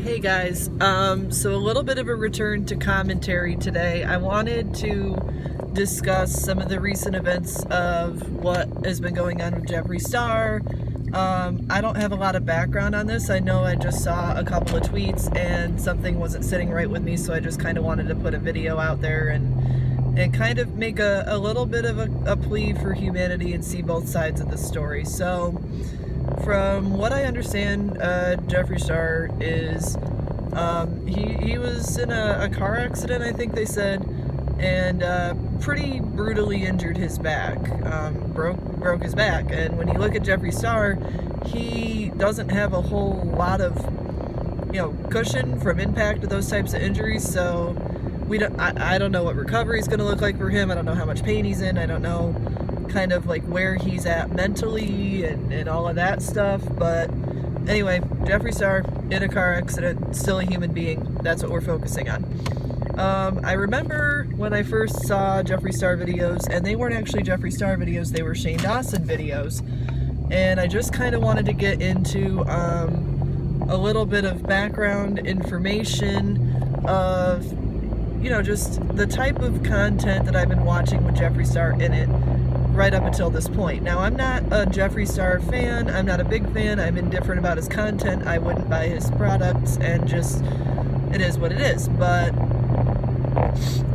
Hey guys, so a little bit of a return to commentary today. I wanted to discuss some of the recent events of what has been going on with Jeffree Star. I don't have a lot of background on this. I know I just saw a couple of tweets and something wasn't sitting right with me, so I just kind of wanted to put a video out there and kind of make a little bit of a plea for humanity and see both sides of the story. So from what I understand, Jeffree Star is, he was in a car accident, I think they said, and pretty brutally injured his back, broke his back. And when you look at Jeffree Star, he doesn't have a whole lot of, cushion from impact of those types of injuries, so I don't know what recovery is going to look like for him. I don't know how much pain he's in. I don't know kind of like where he's at mentally and all of that stuff. But anyway, Jeffree Star in a car accident, still a human being. That's what we're focusing on. I remember when I first saw Jeffree Star videos, and they weren't actually Jeffree Star videos, they were Shane Dawson videos. And I just kind of wanted to get into a little bit of background information of, just the type of content that I've been watching with Jeffree Star in it right up until this point. Now, I'm not a Jeffree Star fan. I'm not a big fan. I'm indifferent about his content. I wouldn't buy his products, and just, it is what it is. But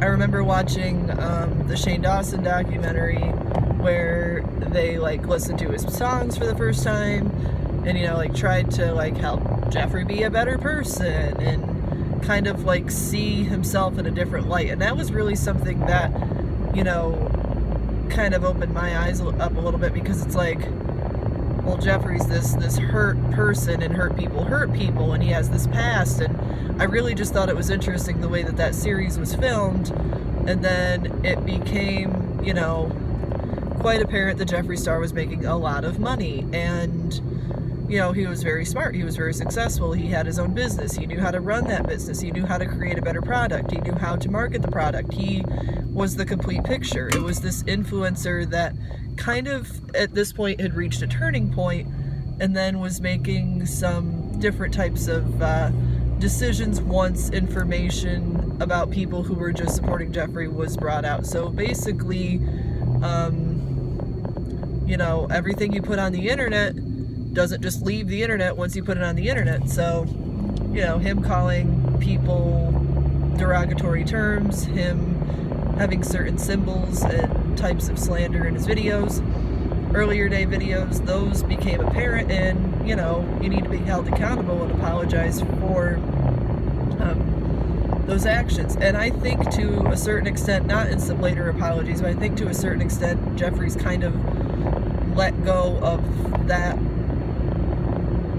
I remember watching the Shane Dawson documentary where they listened to his songs for the first time and tried to help Jeffree be a better person and kind of see himself in a different light. And that was really something that kind of opened my eyes up a little bit, because it's well, Jeffree's this hurt person, and hurt people, and he has this past. And I really just thought it was interesting the way that series was filmed. And then it became quite apparent that Jeffree Star was making a lot of money, and he was very smart, he was very successful, he had his own business, he knew how to run that business, he knew how to create a better product, he knew how to market the product, he was the complete picture. It was this influencer that kind of at this point had reached a turning point, and then was making some different types of decisions once information about people who were just supporting Jeffree was brought out. So basically, everything you put on the internet doesn't just leave the internet once you put it on the internet. So, him calling people derogatory terms, him having certain symbols and types of slander in his videos, earlier day videos, those became apparent, and, you need to be held accountable and apologize for those actions. And I think to a certain extent, not in some later apologies, but I think to a certain extent, Jeffree's kind of let go of that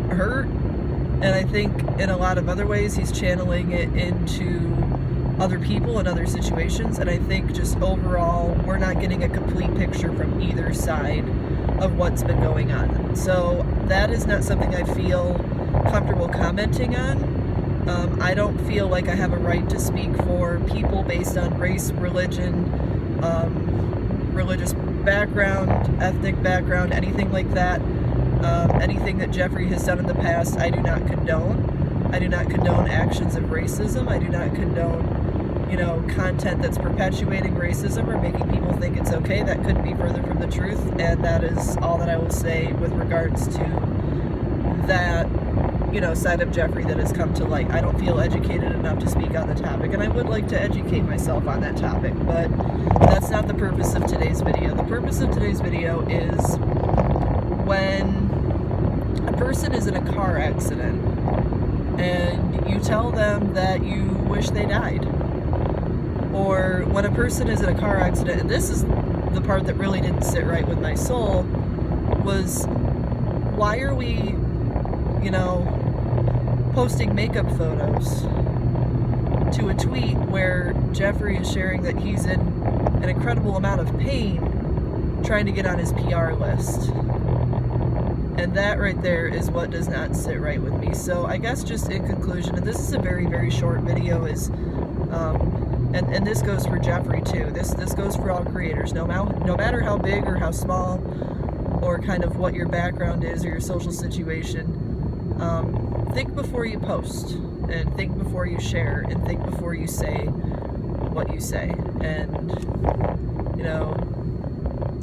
hurt, and I think in a lot of other ways he's channeling it into other people and other situations. And I think just overall we're not getting a complete picture from either side of what's been going on. So that is not something I feel comfortable commenting on. I don't feel like I have a right to speak for people based on race, religion, religious background, ethnic background, anything like that. Anything that Jeffree has done in the past, I do not condone. I do not condone actions of racism. I do not condone, content that's perpetuating racism or making people think it's okay. That couldn't be further from the truth, and that is all that I will say with regards to that, side of Jeffree that has come to light. I don't feel educated enough to speak on the topic, and I would like to educate myself on that topic, but that's not the purpose of today's video. The purpose of today's video is when a person is in a car accident and you tell them that you wish they died, or when a person is in a car accident, and this is the part that really didn't sit right with my soul, was why are we, posting makeup photos to a tweet where Jeffree is sharing that he's in an incredible amount of pain trying to get on his PR list. And that right there is what does not sit right with me. So I guess just in conclusion, and this is a very, very short video, is and this goes for Jeffree too. This goes for all creators, no matter how big or how small or kind of what your background is or your social situation. Think before you post. and think before you share, and think before you say what you say. And, you know,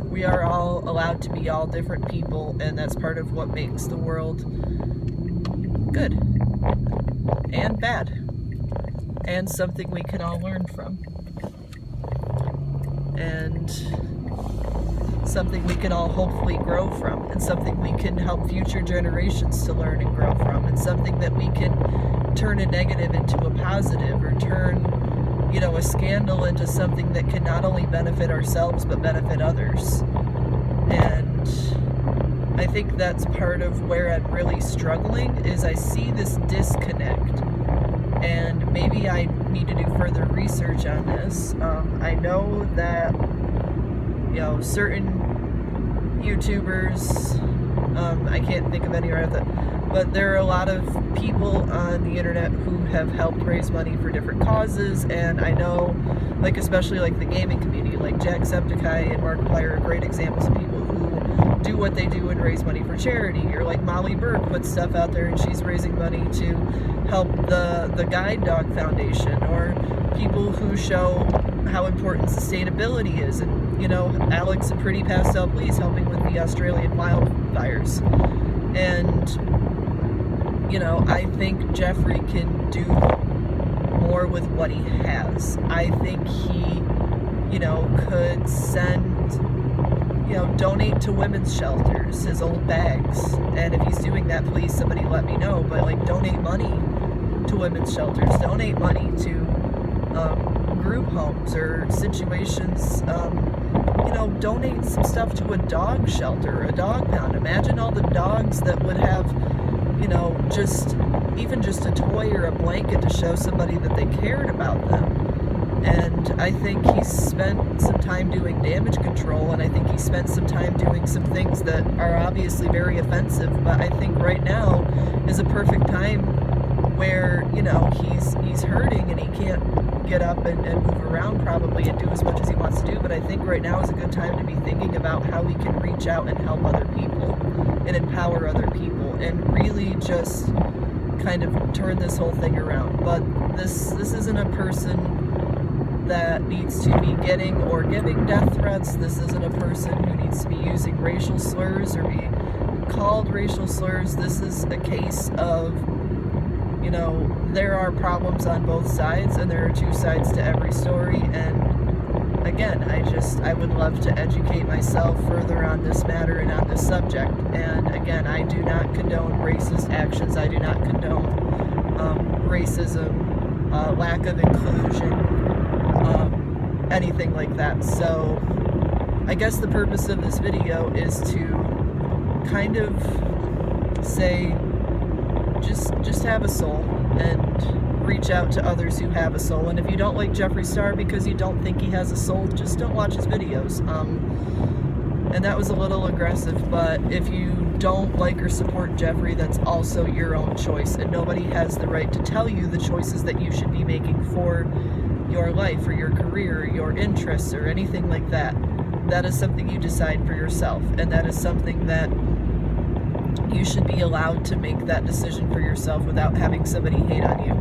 we are all allowed to be all different people, and that's part of what makes the world good and bad, and something we can all learn from, and something we can all hopefully grow from, and something we can help future generations to learn and grow from, and something that we can turn a negative into a positive, or turn, you know, a scandal into something that can not only benefit ourselves but benefit others. And I think that's part of where I'm really struggling, is I see this disconnect, and maybe I need to do further research on this. I know that, you know, certain YouTubers, I can't think of any right off, but there are a lot of people on the internet who have helped raise money for different causes, and I know, like, especially like the gaming community, like Jacksepticeye and Markiplier are great examples of people who do what they do and raise money for charity. Or like Molly Burke puts stuff out there and she's raising money to help the Guide Dog Foundation, or people who show how important sustainability is. And, you know, Alex and Pretty Pastel Please helping with the Australian wildfires. And, you know, I think Jeffree can do more with what he has. I think he, you know, could send, you know, donate to women's shelters, his old bags. And if he's doing that, please somebody let me know. But, like, donate money to women's shelters, donate money to group homes or situations, you know, donate some stuff to a dog shelter, a dog pound. Imagine all the dogs that would have, you know, just even just a toy or a blanket to show somebody that they cared about them. And I think he's spent some time doing damage control, and I think he spent some time doing some things that are obviously very offensive, but I think right now is a perfect time where, you know, he's hurting and he can't get up and move around probably and do as much as he wants to do, but I think right now is a good time to be thinking about how we can reach out and help other people and empower other people and really just kind of turn this whole thing around. But this isn't a person that needs to be getting or giving death threats. This isn't a person who needs to be using racial slurs or be called racial slurs. This is a case of, you know, there are problems on both sides, and there are two sides to every story. And again, I would love to educate myself further on this matter and on this subject. And again, I do not condone racist actions. I do not condone racism, lack of inclusion, anything like that. So I guess the purpose of this video is to kind of say, just have a soul and reach out to others who have a soul. And if you don't like Jeffree Star because you don't think he has a soul, just don't watch his videos. And that was a little aggressive, but if you don't like or support Jeffree, that's also your own choice, and nobody has the right to tell you the choices that you should be making for your life or your career or your interests or anything like that. That is something you decide for yourself, and that is something that you should be allowed to make that decision for yourself without having somebody hate on you.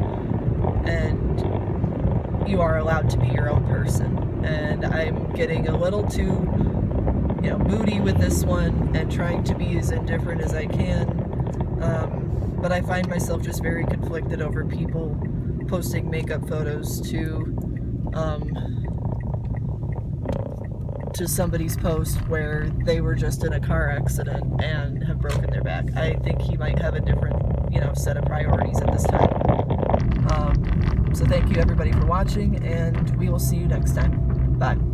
And you are allowed to be your own person. And I'm getting a little too, you know, moody with this one and trying to be as indifferent as I can. But I find myself just very conflicted over people posting makeup photos to somebody's post where they were just in a car accident and have broken their back. I think he might have a different, you know, set of priorities at this time. So thank you everybody for watching, and we will see you next time. Bye.